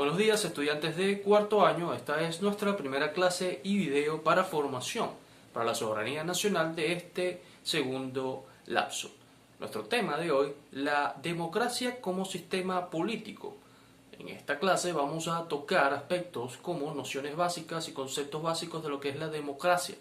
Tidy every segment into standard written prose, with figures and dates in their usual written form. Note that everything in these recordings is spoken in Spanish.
Buenos días, estudiantes de cuarto año. Esta es nuestra primera clase y video para formación para la soberanía nacional de este segundo lapso. Nuestro tema de hoy, la democracia como sistema político. En esta clase vamos a tocar aspectos como nociones básicas y conceptos básicos de lo que es la democracia,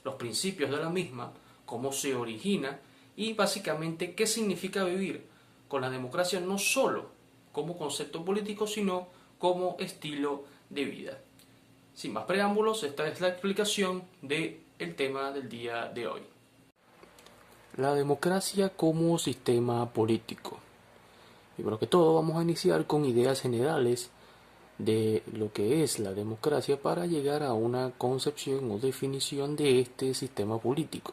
los principios de la misma, cómo se origina y básicamente qué significa vivir con la democracia no solo como concepto político, sino como estilo de vida. Sin más preámbulos, esta es la explicación del tema del día de hoy. La democracia como sistema político. Primero que todo, vamos a iniciar con ideas generales de lo que es la democracia para llegar a una concepción o definición de este sistema político.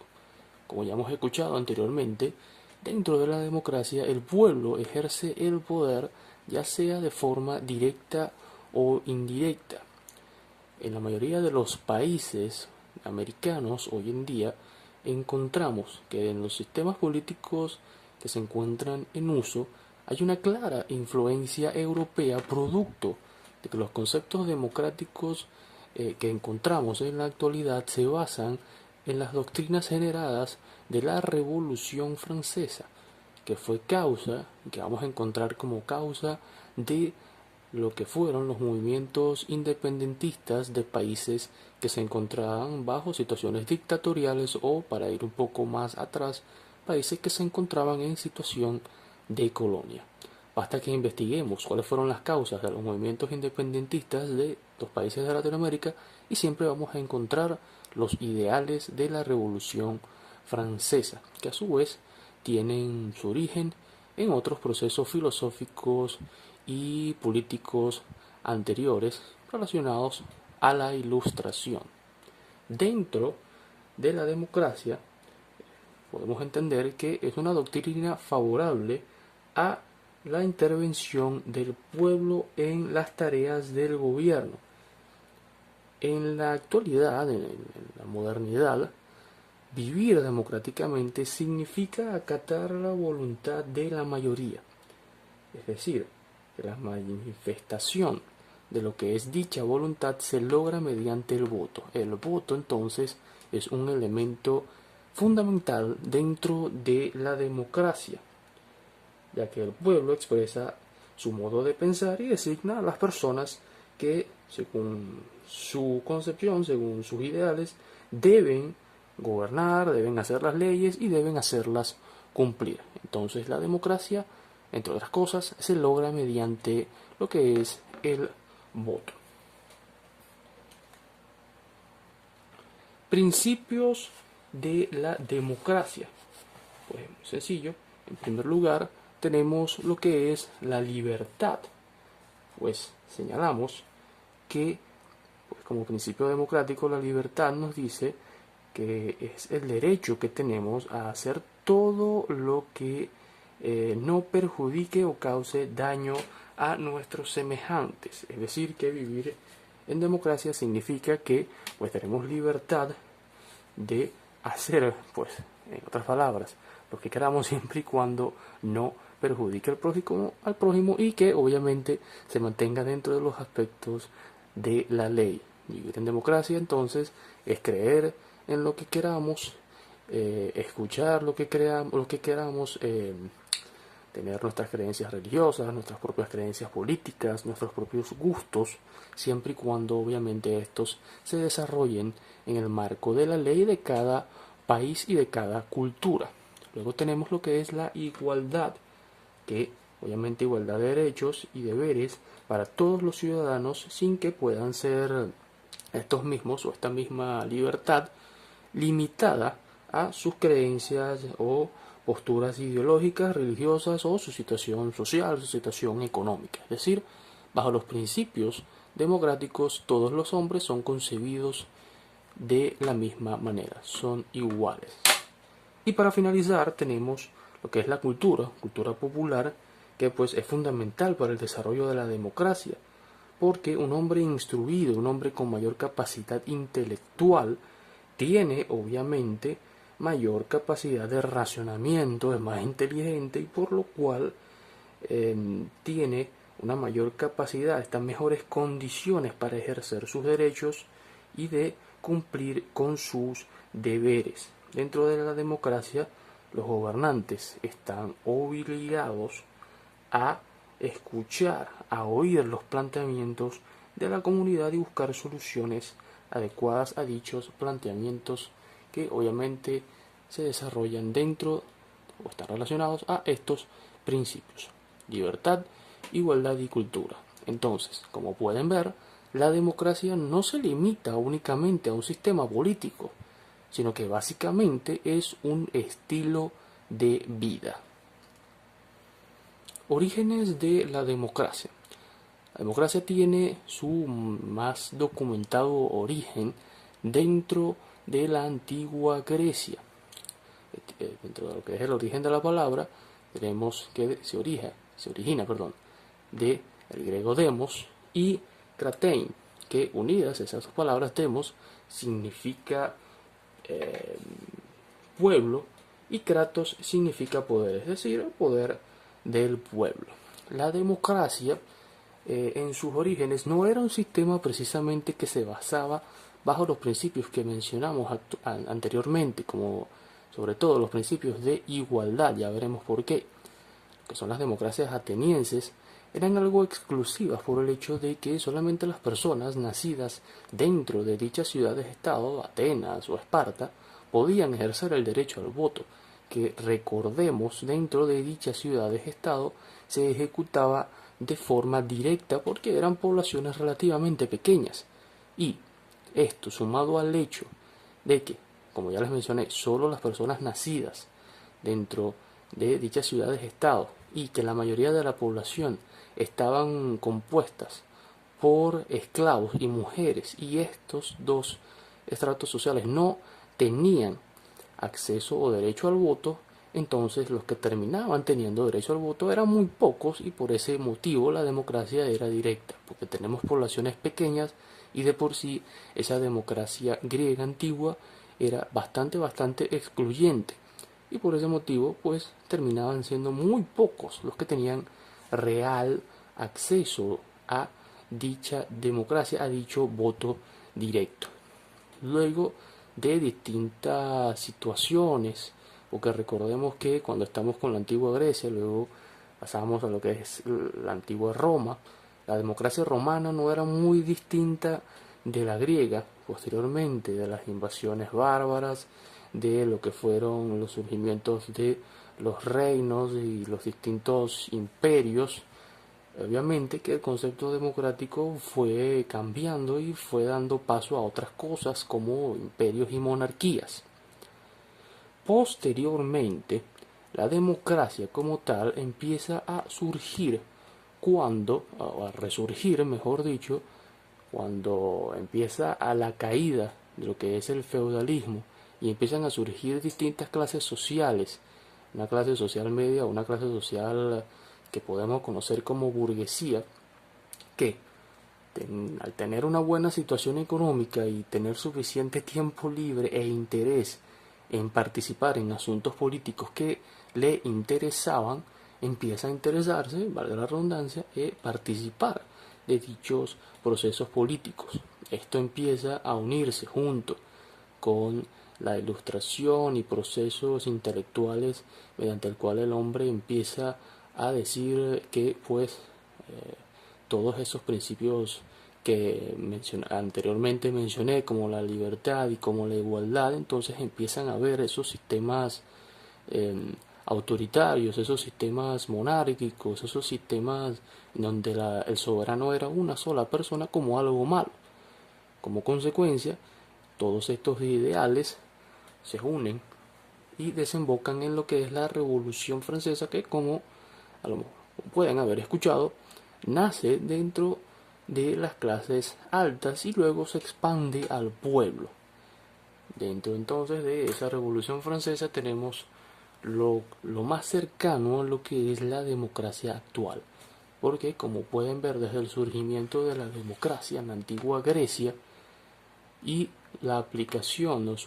Como ya hemos escuchado anteriormente, dentro de la democracia el pueblo ejerce el poder ya sea de forma directa o indirecta. En la mayoría de los países americanos hoy en día encontramos que en los sistemas políticos que se encuentran en uso hay una clara influencia europea producto de que los conceptos democráticos que encontramos en la actualidad se basan en las doctrinas generadas de la Revolución Francesa, que fue causa, que vamos a encontrar como causa de lo que fueron los movimientos independentistas de países que se encontraban bajo situaciones dictatoriales o, para ir un poco más atrás, países que se encontraban en situación de colonia. Basta que investiguemos cuáles fueron las causas de los movimientos independentistas de los países de Latinoamérica y siempre vamos a encontrar los ideales de la Revolución Francesa, que a su vez tienen su origen en otros procesos filosóficos y políticos anteriores relacionados a la Ilustración. Dentro de la democracia podemos entender que es una doctrina favorable a la intervención del pueblo en las tareas del gobierno. En la actualidad, en la modernidad, vivir democráticamente significa acatar la voluntad de la mayoría, es decir, que la manifestación de lo que es dicha voluntad se logra mediante el voto. El voto entonces es un elemento fundamental dentro de la democracia, ya que el pueblo expresa su modo de pensar y designa a las personas que, según su concepción, según sus ideales, deben gobernar, deben hacer las leyes y deben hacerlas cumplir. Entonces la democracia, entre otras cosas, se logra mediante lo que es el voto. Principios de la democracia. Pues muy sencillo. En primer lugar, tenemos lo que es la libertad. Pues señalamos que, pues, como principio democrático, la libertad nos dice que es el derecho que tenemos a hacer todo lo que no perjudique o cause daño a nuestros semejantes. Es decir, que vivir en democracia significa que pues tenemos libertad de hacer, pues, en otras palabras, lo que queramos siempre y cuando no perjudique al prójimo y que obviamente se mantenga dentro de los aspectos de la ley. Vivir en democracia entonces es creer en lo que queramos, escuchar lo que queramos, tener nuestras creencias religiosas, nuestras propias creencias políticas, nuestros propios gustos, siempre y cuando obviamente estos se desarrollen en el marco de la ley de cada país y de cada cultura. Luego tenemos lo que es la igualdad, que obviamente igualdad de derechos y deberes para todos los ciudadanos sin que puedan ser estos mismos o esta misma libertad limitada a sus creencias o posturas ideológicas, religiosas o su situación social, su situación económica. Es decir, bajo los principios democráticos todos los hombres son concebidos de la misma manera, son iguales. Y para finalizar tenemos lo que es la cultura popular, que pues es fundamental para el desarrollo de la democracia, porque un hombre instruido, un hombre con mayor capacidad intelectual, tiene obviamente mayor capacidad de racionamiento, es más inteligente y por lo cual tiene una mayor capacidad, estas mejores condiciones para ejercer sus derechos y de cumplir con sus deberes. Dentro de la democracia, los gobernantes están obligados a escuchar, a oír los planteamientos de la comunidad y buscar soluciones adecuadas a dichos planteamientos que obviamente se desarrollan dentro o están relacionados a estos principios: libertad, igualdad y cultura. Entonces, como pueden ver, la democracia no se limita únicamente a un sistema político, sino que básicamente es un estilo de vida. Orígenes de la democracia. La democracia tiene su más documentado origen dentro de la antigua Grecia. Dentro de lo que es el origen de la palabra, tenemos que se origina de el griego demos y kratein, que unidas esas palabras, demos significa pueblo y kratos significa poder, es decir, el poder del pueblo. La democracia en sus orígenes no era un sistema precisamente que se basaba bajo los principios que mencionamos anteriormente, como sobre todo los principios de igualdad. Ya veremos por qué. Que son las democracias atenienses, eran algo exclusivas por el hecho de que solamente las personas nacidas dentro de dichas ciudades-estado, Atenas o Esparta, podían ejercer el derecho al voto, que recordemos dentro de dichas ciudades-estado se ejecutaba de forma directa porque eran poblaciones relativamente pequeñas. Y esto sumado al hecho de que, como ya les mencioné, solo las personas nacidas dentro de dichas ciudades-estado y que la mayoría de la población estaban compuestas por esclavos y mujeres, y estos dos estratos sociales no tenían acceso o derecho al voto, entonces los que terminaban teniendo derecho al voto eran muy pocos, y por ese motivo la democracia era directa, porque tenemos poblaciones pequeñas y de por sí esa democracia griega antigua era bastante excluyente, y por ese motivo pues terminaban siendo muy pocos los que tenían real acceso a dicha democracia, a dicho voto directo. Luego de distintas situaciones, porque recordemos que cuando estamos con la antigua Grecia, luego pasamos a lo que es la antigua Roma, la democracia romana no era muy distinta de la griega, posteriormente de las invasiones bárbaras, de lo que fueron los surgimientos de los reinos y los distintos imperios. Obviamente que el concepto democrático fue cambiando y fue dando paso a otras cosas como imperios y monarquías. Posteriormente, la democracia como tal empieza a surgir a resurgir, mejor dicho, cuando empieza a la caída de lo que es el feudalismo y empiezan a surgir distintas clases sociales, una clase social media, una clase social que podemos conocer como burguesía, que al tener una buena situación económica y tener suficiente tiempo libre e interés en participar en asuntos políticos que le interesaban, empieza a interesarse, valga la redundancia, participar de dichos procesos políticos. Esto empieza a unirse junto con la ilustración y procesos intelectuales mediante el cual el hombre empieza a decir que pues todos esos principios que anteriormente mencioné, como la libertad y como la igualdad, entonces empiezan a ver esos sistemas autoritarios, esos sistemas monárquicos, esos sistemas donde el soberano era una sola persona como algo malo. Como consecuencia, todos estos ideales se unen y desembocan en lo que es la Revolución Francesa, que como a lo mejor pueden haber escuchado, nace dentro de las clases altas y luego se expande al pueblo. Dentro entonces de esa Revolución Francesa tenemos lo más cercano a lo que es la democracia actual, porque como pueden ver desde el surgimiento de la democracia en la antigua Grecia y la aplicación, el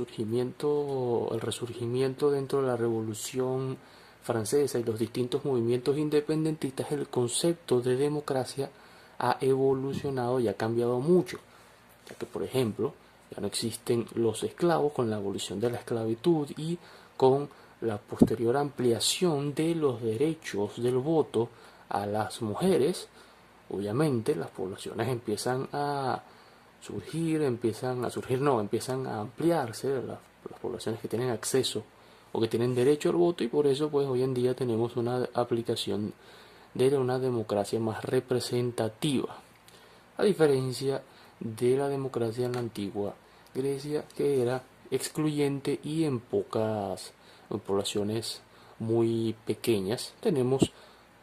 resurgimiento dentro de la Revolución Francesa y los distintos movimientos independentistas, el concepto de democracia ha evolucionado y ha cambiado mucho, ya que, por ejemplo, ya no existen los esclavos con la abolición de la esclavitud y con la posterior ampliación de los derechos del voto a las mujeres. Obviamente las poblaciones empiezan a empiezan a ampliarse las poblaciones que tienen acceso o que tienen derecho al voto, y por eso pues hoy en día tenemos una aplicación de una democracia más representativa, a diferencia de la democracia en la antigua Grecia, que era excluyente y en poblaciones muy pequeñas. Tenemos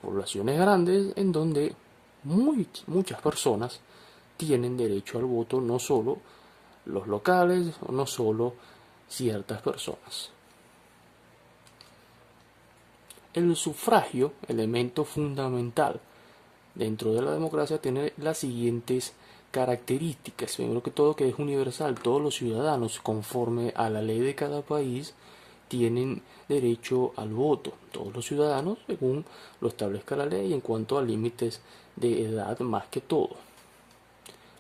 poblaciones grandes en donde muchas personas tienen derecho al voto, no solo los locales o no solo ciertas personas. El sufragio, elemento fundamental dentro de la democracia, tiene las siguientes características. Primero que todo, que es universal. Todos los ciudadanos, conforme a la ley de cada país, tienen derecho al voto. Todos los ciudadanos, según lo establezca la ley, en cuanto a límites de edad más que todo.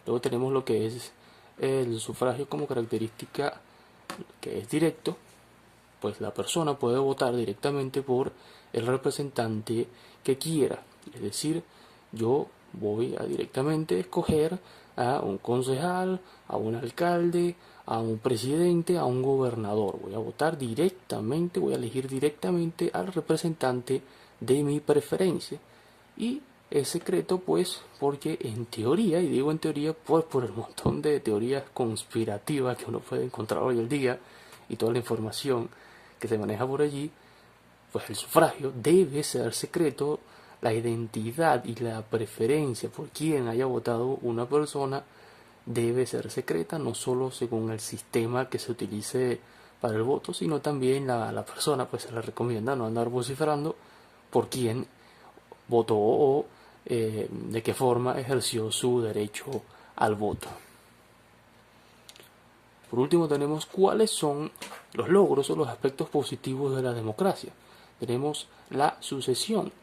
Luego tenemos lo que es el sufragio como característica, que es directo. Pues la persona puede votar directamente por el representante que quiera. Es decir, yo voy a directamente escoger a un concejal, a un alcalde, a un presidente, a un gobernador. Voy a votar directamente, voy a elegir directamente al representante de mi preferencia. Y es secreto, pues, porque en teoría, y digo en teoría pues por el montón de teorías conspirativas que uno puede encontrar hoy en día y toda la información que se maneja por allí, pues el sufragio debe ser secreto. La identidad y la preferencia por quien haya votado una persona debe ser secreta, no solo según el sistema que se utilice para el voto, sino también la persona, pues se le recomienda no andar vociferando por quién votó o de qué forma ejerció su derecho al voto. Por último, tenemos cuáles son los logros o los aspectos positivos de la democracia. Tenemos la sucesión.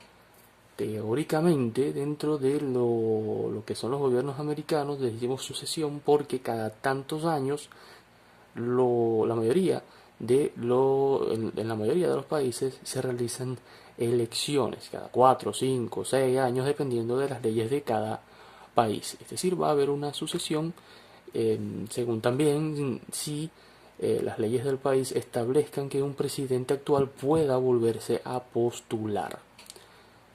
Teóricamente, dentro de lo que son los gobiernos americanos, decimos sucesión porque cada tantos años en la mayoría de los países se realizan elecciones, cada 4, 5, 6 años, dependiendo de las leyes de cada país. Es decir, va a haber una sucesión según también si las leyes del país establezcan que un presidente actual pueda volverse a postular.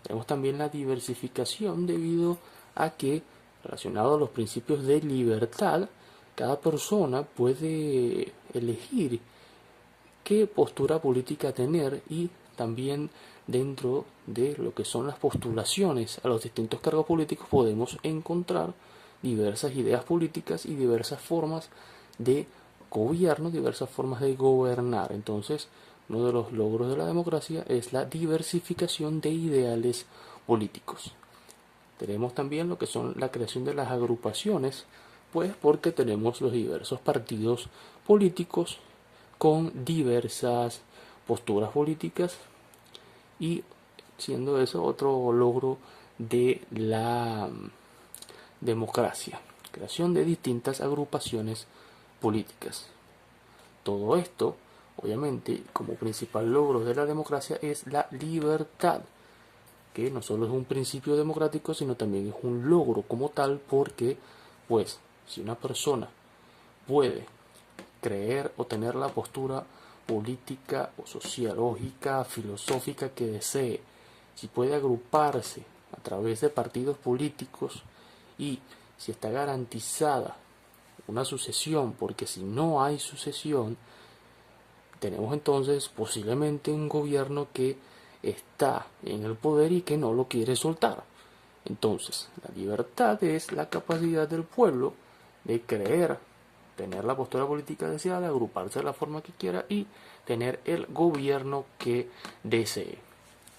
Tenemos también la diversificación debido a que, relacionado a los principios de libertad, cada persona puede elegir qué postura política tener, y también dentro de lo que son las postulaciones a los distintos cargos políticos podemos encontrar diversas ideas políticas y diversas formas de gobierno, diversas formas de gobernar. Entonces, uno de los logros de la democracia es la diversificación de ideales políticos. Tenemos también lo que son la creación de las agrupaciones, pues porque tenemos los diversos partidos políticos con diversas posturas políticas, y siendo eso otro logro de la democracia, creación de distintas agrupaciones políticas. Todo esto, obviamente, como principal logro de la democracia es la libertad, que no solo es un principio democrático, sino también es un logro como tal, porque, pues, si una persona puede creer o tener la postura política o sociológica, filosófica que desee, si puede agruparse a través de partidos políticos, y si está garantizada una sucesión, porque si no hay sucesión, tenemos entonces posiblemente un gobierno que está en el poder y que no lo quiere soltar. Entonces, la libertad es la capacidad del pueblo de creer, tener la postura política deseada, agruparse de la forma que quiera y tener el gobierno que desee.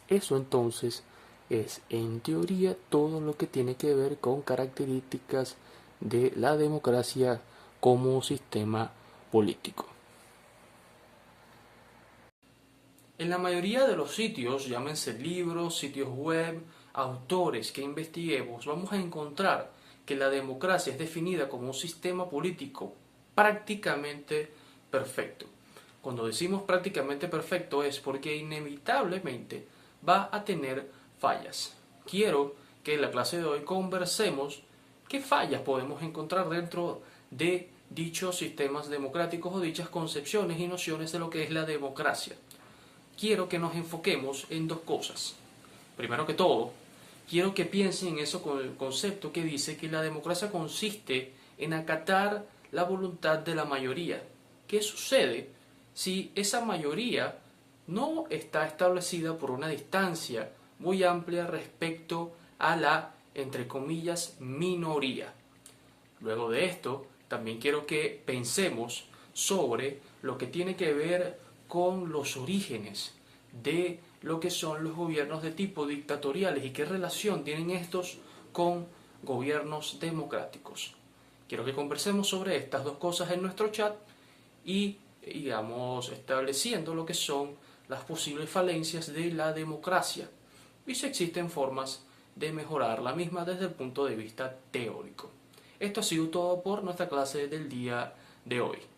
Eso entonces es, en teoría, todo lo que tiene que ver con características de la democracia como sistema político. En la mayoría de los sitios, llámense libros, sitios web, autores que investiguemos, vamos a encontrar que la democracia es definida como un sistema político prácticamente perfecto. Cuando decimos prácticamente perfecto es porque inevitablemente va a tener fallas. Quiero que en la clase de hoy conversemos qué fallas podemos encontrar dentro de dichos sistemas democráticos o dichas concepciones y nociones de lo que es la democracia. Quiero que nos enfoquemos en dos cosas. Primero que todo, quiero que piensen en eso con el concepto que dice que la democracia consiste en acatar la voluntad de la mayoría. ¿Qué sucede si esa mayoría no está establecida por una distancia muy amplia respecto a la, entre comillas, minoría? Luego de esto, también quiero que pensemos sobre lo que tiene que ver con los orígenes de lo que son los gobiernos de tipo dictatoriales y qué relación tienen estos con gobiernos democráticos. Quiero que conversemos sobre estas dos cosas en nuestro chat y digamos estableciendo lo que son las posibles falencias de la democracia y si existen formas de mejorar la misma desde el punto de vista teórico. Esto ha sido todo por nuestra clase del día de hoy.